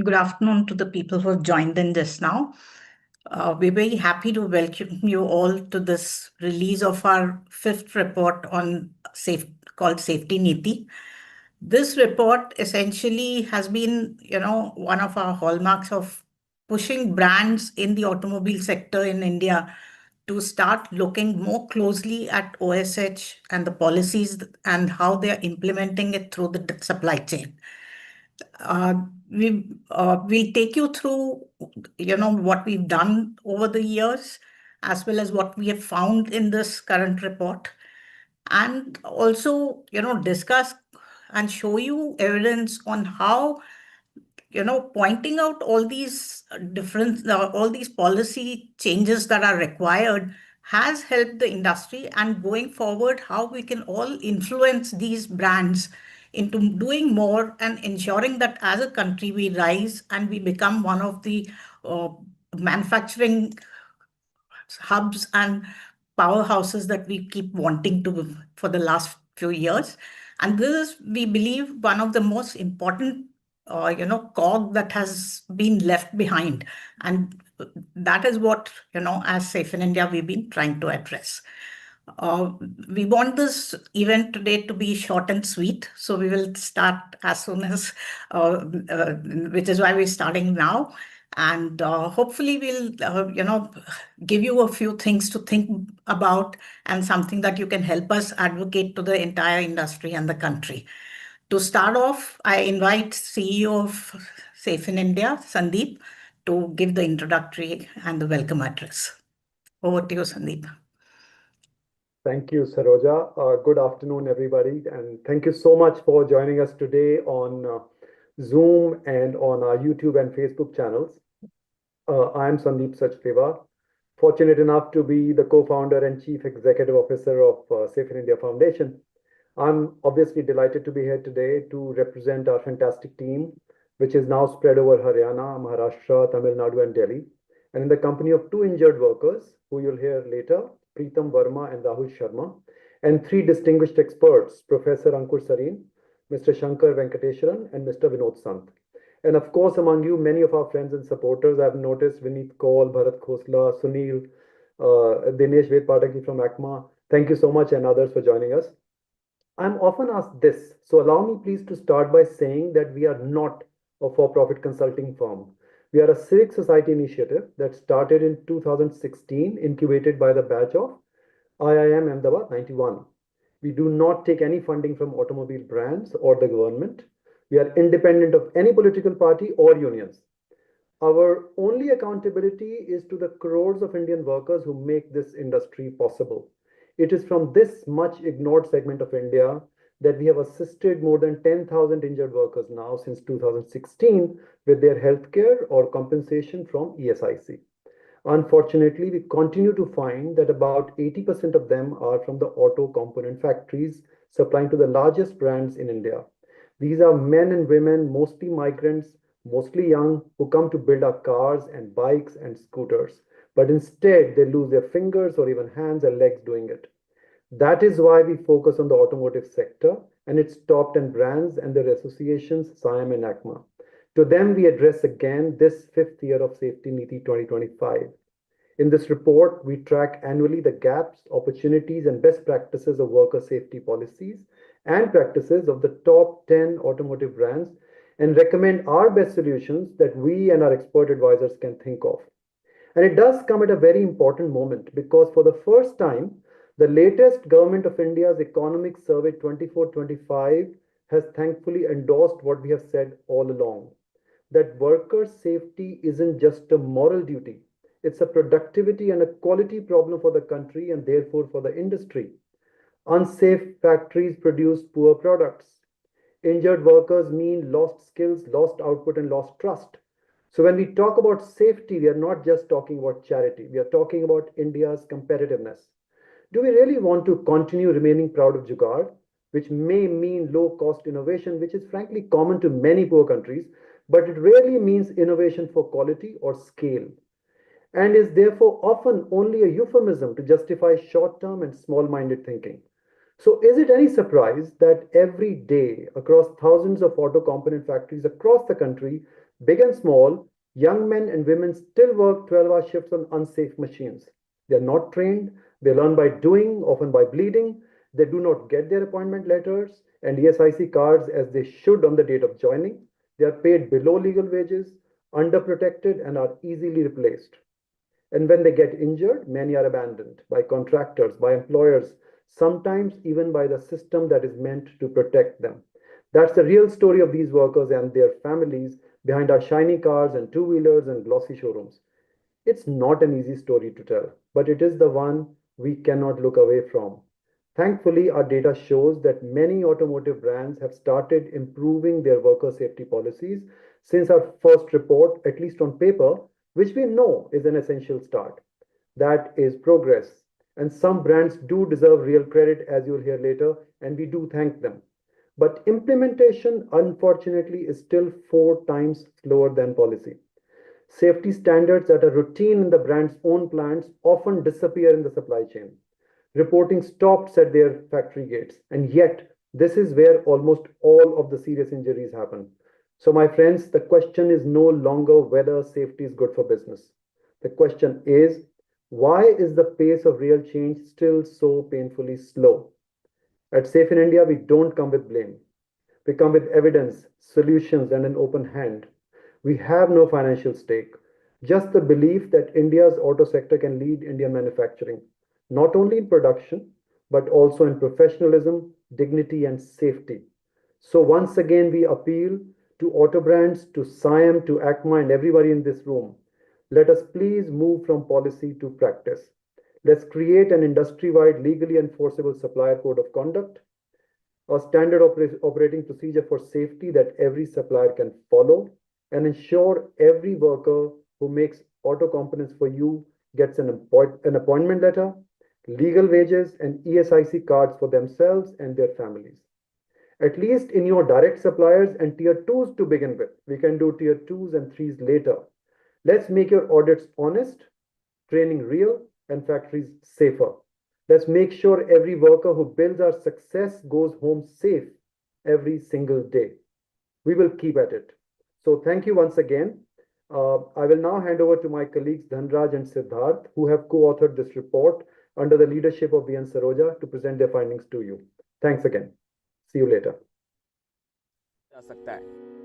good afternoon to the people who have joined in just now. We're very happy to welcome you all to this release of our fifth report on called Safety Niti. This report essentially has been, one of our hallmarks of pushing brands in the automobile sector in India to start looking more closely at OSH and the policies and how they are implementing it through the supply chain. We'll take you through, what we've done over the years, as well as what we have found in this current report, and also, discuss and show you evidence on how, pointing out all these all these policy changes that are required has helped the industry, and going forward, how we can all influence these brands into doing more and ensuring that as a country we rise and we become one of the manufacturing hubs and powerhouses that we keep wanting to for the last few years. And this is, we believe, one of the most important, cog that has been left behind. And that is what, as Safe in India, we've been trying to address. We want this event today to be short and sweet, so we will start as soon as, which is why we're starting now. And hopefully we'll, give you a few things to think about and something that you can help us advocate to the entire industry and the country. To start off, I invite CEO of Safe in India, Sandeep, to give the introductory and the welcome address. Over to you, Sandeep. Thank you, Saroja. Good afternoon, everybody, and thank you so much for joining us today on Zoom and on our YouTube and Facebook channels. I'm Sandeep Sachdeva, fortunate enough to be the co-founder and Chief Executive Officer of Safe in India Foundation. I'm obviously delighted to be here today to represent our fantastic team, which is now spread over Haryana, Maharashtra, Tamil Nadu, and Delhi, and in the company of two injured workers who you'll hear later, Preetam Verma and Rahul Sharma, and three distinguished experts, Professor Ankur Sareen, Mr. Shankar Venkateswaran, and Mr. Vinod Sant. And of course, among you, many of our friends and supporters. I've noticed Vineet Kaul, Bharat Khosla, Sunil, Dinesh Vedpataki from ACMA. Thank you so much, and others for joining us. I'm often asked this, so allow me please to start by saying that we are not a for-profit consulting firm. We are a civic society initiative that started in 2016, incubated by the batch of IIM Ahmedabad 91. We do not take any funding from automobile brands or the government. We are independent of any political party or unions. Our only accountability is to the crores of Indian workers who make this industry possible. It is from this much ignored segment of India that we have assisted more than 10,000 injured workers now since 2016 with their healthcare or compensation from ESIC. Unfortunately, we continue to find that about 80% of them are from the auto component factories supplying to the largest brands in India. These are men and women, mostly migrants, mostly young, who come to build our cars and bikes and scooters. But instead, they lose their fingers or even hands and legs doing it. That is why we focus on the automotive sector and its top 10 brands and their associations, SIAM and ACMA. To them, we address again this fifth year of Safety Niti 2025. In this report, we track annually the gaps, opportunities, and best practices of worker safety policies and practices of the top 10 automotive brands and recommend our best solutions that we and our expert advisors can think of. And it does come at a very important moment because for the first time, the latest Government of India's Economic Survey 24-25 has thankfully endorsed what we have said all along, that worker safety isn't just a moral duty, it's a productivity and a quality problem for the country and therefore for the industry. Unsafe factories produce poor products. Injured workers mean lost skills, lost output, and lost trust. So when we talk about safety, we are not just talking about charity. We are talking about India's competitiveness. Do we really want to continue remaining proud of Jugaad, which may mean low-cost innovation, which is frankly common to many poor countries, but it rarely means innovation for quality or scale, and is therefore often only a euphemism to justify short-term and small-minded thinking. So is it any surprise that every day across thousands of auto component factories across the country, Big and small, young men and women still work 12-hour shifts on unsafe machines. They are not trained, they learn by doing, often by bleeding. They do not get their appointment letters and ESIC cards as they should on the date of joining. They are paid below legal wages, underprotected, and are easily replaced. And when they get injured, many are abandoned by contractors, by employers, sometimes even by the system that is meant to protect them. That's the real story of these workers and their families behind our shiny cars and two wheelers and glossy showrooms. It's not an easy story to tell, but it is the one we cannot look away from. Thankfully, our data shows that many automotive brands have started improving their worker safety policies since our first report, at least on paper, which we know is an essential start. That is progress. And some brands do deserve real credit, as you'll hear later, and we do thank them. But implementation, unfortunately, is still 4 times slower than policy. Safety standards that are routine in the brand's own plants often disappear in the supply chain. Reporting stops at their factory gates, and yet this is where almost all of the serious injuries happen. So, my friends, the question is no longer whether safety is good for business. The question is, why is the pace of real change still so painfully slow? At Safe in India, we don't come with blame. We come with evidence, solutions, and an open hand. We have no financial stake, just the belief that India's auto sector can lead Indian manufacturing, not only in production, but also in professionalism, dignity, and safety. So, once again, we appeal to auto brands, to SIAM, to ACMA, and everybody in this room. Let us please move from policy to practice. Let's create an industry wide legally enforceable supplier code of conduct, a standard operating procedure for safety that every supplier can follow, and ensure every worker who makes auto components for you gets an appointment letter, legal wages, and ESIC cards for themselves and their families. At least in your direct suppliers and tier 2s to begin with. We can do tier 2s and 3s later. Let's make your audits honest, training real, and factories safer. Let's make sure every worker who builds our success goes home safe every single day. We will keep at it. So thank you once again. I will now hand over to my colleagues Dhanraj and Siddharth, who have co-authored this report under the leadership of VN Saroja to present their findings to you. Thanks again. See you later. जा सकता है